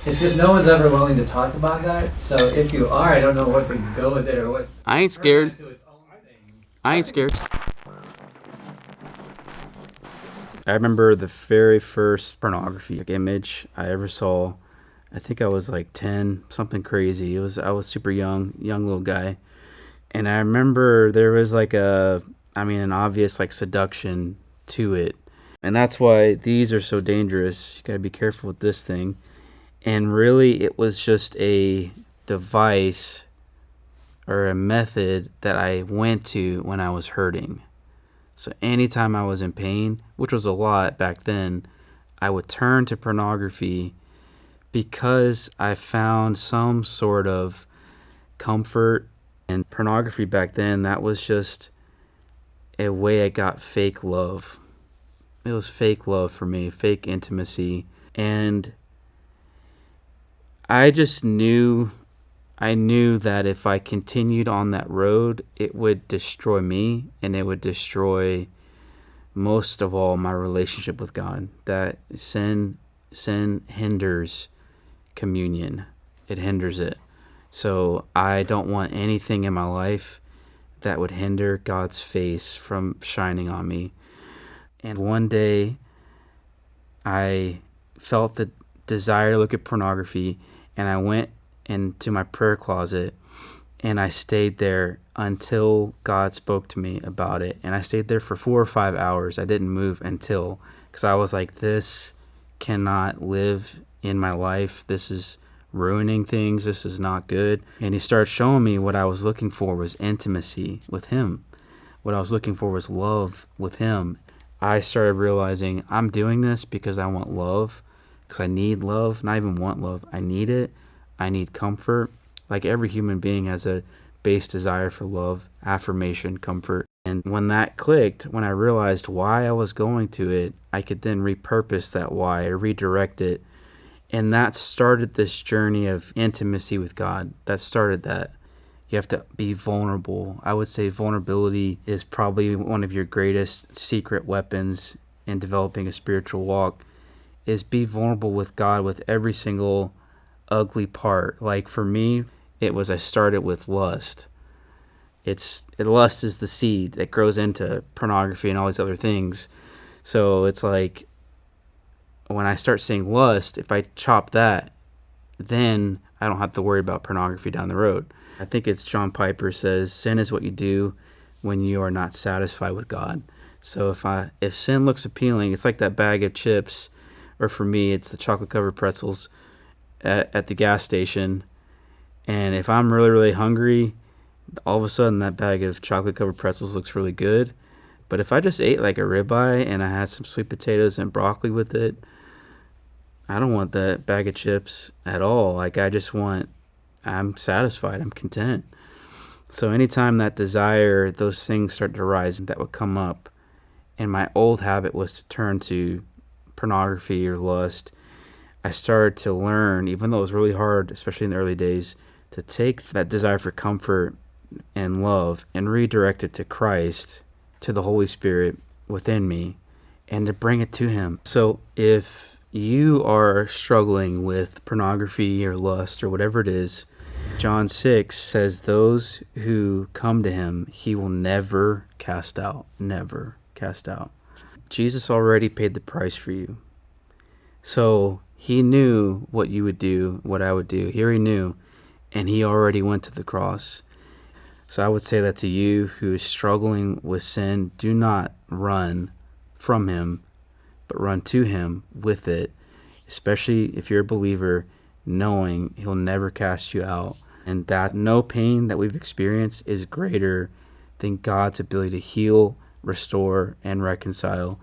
It's just no one's ever willing to talk about that. So if you are, I don't know what to go with it or what. I ain't scared. To its own thing. I ain't scared. I remember the very first pornography image I ever saw. I think I was like 10, something crazy. I was super young little guy. And I remember there was like an obvious like seduction to it. And that's why these are so dangerous. You got to be careful with this thing. And really it was just a device or a method that I went to when I was hurting. So anytime I was in pain, which was a lot back then, I would turn to pornography because I found some sort of comfort. And pornography back then, that was just a way I got fake love. It was fake love for me, fake intimacy. And I knew that if I continued on that road, it would destroy me and it would destroy most of all my relationship with God. That sin hinders communion. It hinders it. So I don't want anything in my life that would hinder God's face from shining on me. And one day I felt the desire to look at pornography, and I went into my prayer closet and I stayed there until God spoke to me about it. And I stayed there for 4 or 5 hours. I didn't move until, because I was like, this cannot live in my life. This is ruining things. This is not good. And he started showing me what I was looking for was intimacy with him. What I was looking for was love with him. I started realizing I'm doing this because I want love, because I need love. Not even want love. I need it. I need comfort. Like every human being has a base desire for love, affirmation, comfort. And when that clicked, when I realized why I was going to it, I could then repurpose that why or redirect it. And that started this journey of intimacy with God. That started that. You have to be vulnerable. I would say vulnerability is probably one of your greatest secret weapons in developing a spiritual walk, is be vulnerable with God with every single ugly part. Like for me, I started with lust. Lust is the seed that grows into pornography and all these other things. So it's like when I start seeing lust, if I chop that, then I don't have to worry about pornography down the road. I think it's John Piper says, sin is what you do when you are not satisfied with God. So if sin looks appealing, it's like that bag of chips, or for me, it's the chocolate covered pretzels at the gas station. And if I'm really, really hungry, all of a sudden that bag of chocolate covered pretzels looks really good. But if I just ate like a ribeye and I had some sweet potatoes and broccoli with it, I don't want that bag of chips at all. Like I'm satisfied, I'm content. So anytime that desire, those things start to rise, that would come up. And my old habit was to turn to pornography or lust. I started to learn, even though it was really hard, especially in the early days, to take that desire for comfort and love and redirect it to Christ, to the Holy Spirit within me, and to bring it to him. So if you are struggling with pornography or lust or whatever it is, John 6 says those who come to him, he will never cast out. Never cast out. Jesus already paid the price for you. So he knew what you would do, what I would do. He already knew, and he already went to the cross. So I would say that to you who is struggling with sin, do not run from him, but run to him with it, especially if you're a believer, knowing he'll never cast you out, and that no pain that we've experienced is greater than God's ability to heal, restore, and reconcile.